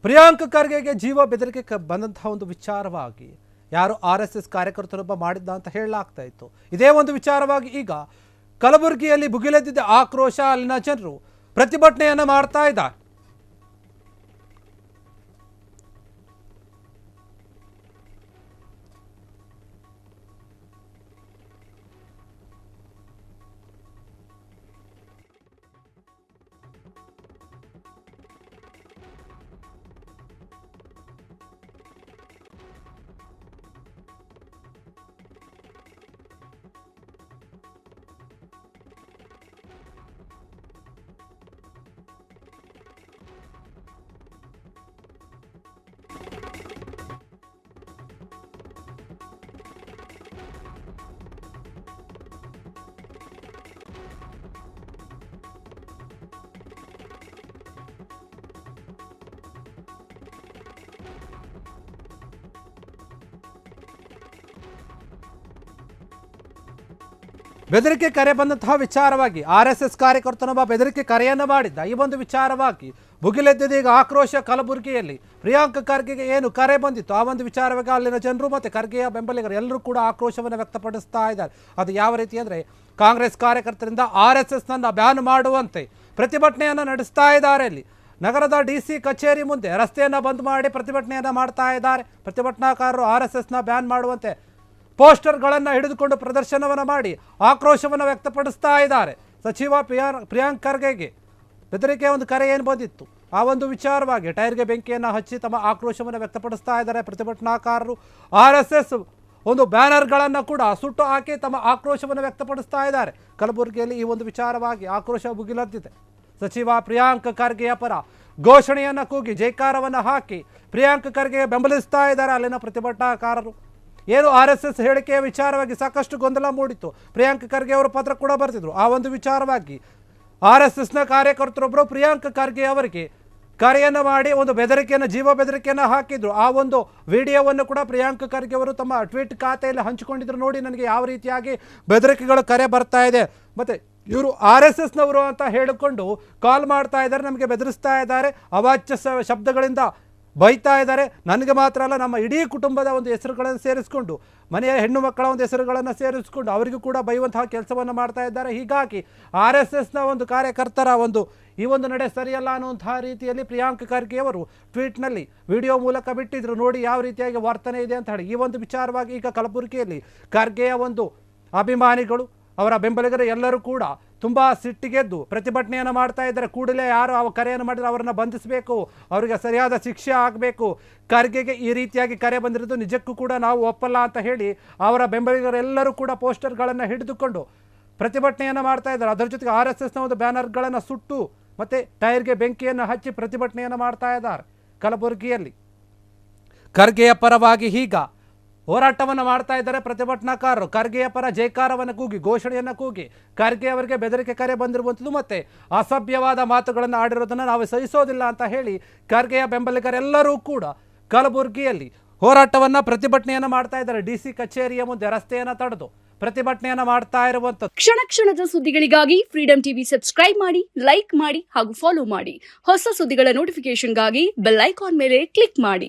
ಪ್ರಿಯಾಂಕ್ ಖರ್ಗೆಗೆ ಜೀವ ಬೆದರಿಕೆ ಬಂದಂತಹ ಒಂದು ವಿಚಾರವಾಗಿ ಯಾರು RSS ಕಾರ್ಯಕರ್ತರೊಬ್ಬ ಮಾಡಿದ್ದ ಅಂತ ಹೇಳಲಾಗ್ತಾ ಇತ್ತು. ಇದೇ ಒಂದು ವಿಚಾರವಾಗಿ ಈಗ ಕಲಬುರಗಿಯಲ್ಲಿ ಭುಗಿಲೆದ್ದಿದ್ದ ಆಕ್ರೋಶ, ಅಲ್ಲಿನ ಜನರು ಪ್ರತಿಭಟನೆಯನ್ನ ಮಾಡ್ತಾ ಇದ್ದಾರೆ. ಬೆದರಿಕೆ ಕರೆ ಬಂದಂತಹ ವಿಚಾರವಾಗಿ RSS ಕಾರ್ಯಕರ್ತನೊಬ್ಬ ಬೆದರಿಕೆ ಕರೆಯನ್ನು ಮಾಡಿದ್ದ. ಈ ಒಂದು ವಿಚಾರವಾಗಿ ಭುಗಿಲೆದ್ದಿದೆ ಈಗ ಆಕ್ರೋಶ ಕಲಬುರಗಿಯಲ್ಲಿ. ಪ್ರಿಯಾಂಕ್ ಖರ್ಗೆಗೆ ಏನು ಕರೆ ಬಂದಿತ್ತು ಆ ಒಂದು ವಿಚಾರವಾಗಿ ಅಲ್ಲಿನ ಜನರು ಮತ್ತು ಖರ್ಗೆಯ ಬೆಂಬಲಿಗರು ಎಲ್ಲರೂ ಕೂಡ ಆಕ್ರೋಶವನ್ನು ವ್ಯಕ್ತಪಡಿಸ್ತಾ ಇದ್ದಾರೆ. ಅದು ಯಾವ ರೀತಿ ಅಂದರೆ, ಕಾಂಗ್ರೆಸ್ ಕಾರ್ಯಕರ್ತರಿಂದ RSSನನ್ನು ಬ್ಯಾನ್ ಮಾಡುವಂತೆ ಪ್ರತಿಭಟನೆಯನ್ನು ನಡೆಸ್ತಾ ಇದ್ದಾರೆ. ಇಲ್ಲಿ ನಗರದ DC ಕಚೇರಿ ಮುಂದೆ ರಸ್ತೆಯನ್ನು ಬಂದ್ ಮಾಡಿ ಪ್ರತಿಭಟನೆಯನ್ನು ಮಾಡ್ತಾ ಇದ್ದಾರೆ. ಪ್ರತಿಭಟನಾಕಾರರು RSSನ ಬ್ಯಾನ್ ಮಾಡುವಂತೆ ಪೋಸ್ಟರ್ಗಳನ್ನು ಹಿಡಿದುಕೊಂಡು ಪ್ರದರ್ಶನವನ್ನು ಮಾಡಿ ಆಕ್ರೋಶವನ್ನು ವ್ಯಕ್ತಪಡಿಸ್ತಾ ಇದ್ದಾರೆ. ಸಚಿವ ಪ್ರಿಯಾಂಕ್ ಖರ್ಗೆಗೆ ಬೆದರಿಕೆ ಒಂದು ಕರೆ ಏನು ಬಂದಿತ್ತು ಆ ಒಂದು ವಿಚಾರವಾಗಿ ಟೈರ್ಗೆ ಬೆಂಕಿಯನ್ನು ಹಚ್ಚಿ ತಮ್ಮ ಆಕ್ರೋಶವನ್ನು ವ್ಯಕ್ತಪಡಿಸ್ತಾ ಇದ್ದಾರೆ ಪ್ರತಿಭಟನಾಕಾರರು. RSS ಒಂದು ಬ್ಯಾನರ್ಗಳನ್ನು ಕೂಡ ಸುಟ್ಟು ಹಾಕಿ ತಮ್ಮ ಆಕ್ರೋಶವನ್ನು ವ್ಯಕ್ತಪಡಿಸ್ತಾ ಇದ್ದಾರೆ. ಕಲಬುರಗಿಯಲ್ಲಿ ಈ ಒಂದು ವಿಚಾರವಾಗಿ ಆಕ್ರೋಶ ಭುಗಿಲೆದ್ದಿದೆ. ಸಚಿವ ಪ್ರಿಯಾಂಕ್ ಖರ್ಗೆಯ ಪರ ಘೋಷಣೆಯನ್ನು ಕೂಗಿ ಜೈಕಾರವನ್ನು ಹಾಕಿ ಪ್ರಿಯಾಂಕ್ ಖರ್ಗೆ ಬೆಂಬಲಿಸ್ತಾ ಇದ್ದಾರೆ ಅಲ್ಲಿನ ಪ್ರತಿಭಟನಾಕಾರರು. ಏನು RSS ಹೇಳಿಕೆಯ ವಿಚಾರವಾಗಿ ಸಾಕಷ್ಟು ಗೊಂದಲ ಮೂಡಿತ್ತು. ಪ್ರಿಯಾಂಕ್ ಖರ್ಗೆ ಅವರು ಪತ್ರ ಕೂಡ ಬರೆದಿದ್ರು. ಆ ಒಂದು ವಿಚಾರವಾಗಿ RSSನ ಕಾರ್ಯಕರ್ತರೊಬ್ಬರು ಪ್ರಿಯಾಂಕ್ ಖರ್ಗೆ ಅವರಿಗೆ ಕರೆಯನ್ನು ಮಾಡಿ ಒಂದು ಬೆದರಿಕೆಯನ್ನು, ಜೀವ ಬೆದರಿಕೆಯನ್ನು ಹಾಕಿದ್ರು. ಆ ಒಂದು ವಿಡಿಯೋವನ್ನು ಕೂಡ ಪ್ರಿಯಾಂಕ್ ಖರ್ಗೆ ಅವರು ತಮ್ಮ ಟ್ವೀಟ್ ಖಾತೆಯಲ್ಲಿ ಹಂಚಿಕೊಂಡಿದ್ರು. ನೋಡಿ ನನಗೆ ಯಾವ ರೀತಿಯಾಗಿ ಬೆದರಿಕೆಗಳು ಕರೆ ಬರ್ತಾ ಇದೆ, ಮತ್ತು ಇವರು RSSನವರು ಅಂತ ಹೇಳಿಕೊಂಡು ಕಾಲ್ ಮಾಡ್ತಾ ಇದ್ದಾರೆ, ನಮಗೆ ಬೆದರಿಸ್ತಾ ಇದ್ದಾರೆ, ಅವಾಚ್ಯ ಶಬ್ದಗಳಿಂದ ಬೈತಾ ಇದ್ದಾರೆ. ನನಗೆ ಮಾತ್ರ ಅಲ್ಲ, ನಮ್ಮ ಇಡೀ ಕುಟುಂಬದ ಒಂದು ಹೆಸರುಗಳನ್ನು ಸೇರಿಸ್ಕೊಂಡು, ಮನೆಯ ಹೆಣ್ಣು ಮಕ್ಕಳ ಒಂದು ಹೆಸರುಗಳನ್ನು ಸೇರಿಸ್ಕೊಂಡು ಅವರಿಗೂ ಕೂಡ ಬೈಯುವಂತಹ ಕೆಲಸವನ್ನು ಮಾಡ್ತಾ ಇದ್ದಾರೆ. ಹೀಗಾಗಿ RSSನ ಒಂದು ಕಾರ್ಯಕರ್ತರ ಈ ಒಂದು ನಡೆ ಸರಿಯಲ್ಲ ಅನ್ನುವಂತಹ ರೀತಿಯಲ್ಲಿ ಪ್ರಿಯಾಂಕ್ ಖರ್ಗೆ ಅವರು ಟ್ವೀಟ್ನಲ್ಲಿ ವಿಡಿಯೋ ಮೂಲಕ ಬಿಟ್ಟಿದ್ರು. ನೋಡಿ ಯಾವ ರೀತಿಯಾಗಿ ವರ್ತನೆ ಇದೆ ಅಂತ ಹೇಳಿ. ಈ ಒಂದು ವಿಚಾರವಾಗಿ ಈಗ ಕಲಬುರಗಿಯಲ್ಲಿ ಖರ್ಗೆಯ ಒಂದು ಅಭಿಮಾನಿಗಳು, ಅವರ ಬೆಂಬಲಿಗರು ಎಲ್ಲರೂ ಕೂಡ ತುಂಬ ಸಿಟ್ಟಿಗೆದ್ದು ಪ್ರತಿಭಟನೆಯನ್ನು ಮಾಡ್ತಾ ಇದ್ದಾರೆ. ಕೂಡಲೇ ಯಾರು ಆ ಕರೆಯನ್ನು ಮಾಡಿದ್ರೆ ಅವರನ್ನು ಬಂಧಿಸಬೇಕು, ಅವರಿಗೆ ಸರಿಯಾದ ಶಿಕ್ಷೆ ಆಗಬೇಕು. ಖರ್ಗೆಗೆ ಈ ರೀತಿಯಾಗಿ ಕರೆ ಬಂದಿರೋದು ನಿಜಕ್ಕೂ ಕೂಡ ನಾವು ಒಪ್ಪಲ್ಲ ಅಂತ ಹೇಳಿ ಅವರ ಬೆಂಬಲಿಗರೆಲ್ಲರೂ ಕೂಡ ಪೋಸ್ಟರ್ಗಳನ್ನು ಹಿಡಿದುಕೊಂಡು ಪ್ರತಿಭಟನೆಯನ್ನು ಮಾಡ್ತಾ ಇದ್ದಾರೆ. ಅದರ ಜೊತೆಗೆ RSSನ ಒಂದು ಬ್ಯಾನರ್ಗಳನ್ನು ಸುಟ್ಟು ಮತ್ತು ಟೈರ್ಗೆ ಬೆಂಕಿಯನ್ನು ಹಚ್ಚಿ ಪ್ರತಿಭಟನೆಯನ್ನು ಮಾಡ್ತಾ ಇದ್ದಾರೆ. ಕಲಬುರಗಿಯಲ್ಲಿ ಖರ್ಗೆಯ ಪರವಾಗಿ ಈಗ ಹೋರಾಟವನ್ನು ಮಾಡ್ತಾ ಇದ್ದಾರೆ ಪ್ರತಿಭಟನಾಕಾರರು. ಖರ್ಗೆಯ ಪರ ಜೈಕಾರವನ್ನು ಕೂಗಿ, ಘೋಷಣೆಯನ್ನು ಕೂಗಿ, ಖರ್ಗೆ ಅವರಿಗೆ ಬೆದರಿಕೆ ಕರೆ ಬಂದಿರುವಂಥದ್ದು ಮತ್ತು ಅಸಭ್ಯವಾದ ಮಾತುಗಳನ್ನು ಆಡಿರೋದನ್ನು ನಾವು ಸಹಿಸೋದಿಲ್ಲ ಅಂತ ಹೇಳಿ ಖರ್ಗೆಯ ಬೆಂಬಲಿಗರೆಲ್ಲರೂ ಕೂಡ ಕಲಬುರಗಿಯಲ್ಲಿ ಹೋರಾಟವನ್ನು, ಪ್ರತಿಭಟನೆಯನ್ನು ಮಾಡ್ತಾ ಇದ್ದಾರೆ. DC ಕಚೇರಿಯ ಮುಂದೆ ರಸ್ತೆಯನ್ನು ತಡೆದು ಪ್ರತಿಭಟನೆಯನ್ನು ಮಾಡ್ತಾ ಇರುವಂಥದ್ದು. ಕ್ಷಣ ಕ್ಷಣದ ಸುದ್ದಿಗಳಿಗಾಗಿ ಫ್ರೀಡಂ ಟಿವಿ ಸಬ್ಸ್ಕ್ರೈಬ್ ಮಾಡಿ, ಲೈಕ್ ಮಾಡಿ ಹಾಗೂ ಫಾಲೋ ಮಾಡಿ. ಹೊಸ ಸುದ್ದಿಗಳ ನೋಟಿಫಿಕೇಶನ್ಗಾಗಿ ಬೆಲ್ ಐಕಾನ್ ಮೇಲೆ ಕ್ಲಿಕ್ ಮಾಡಿ.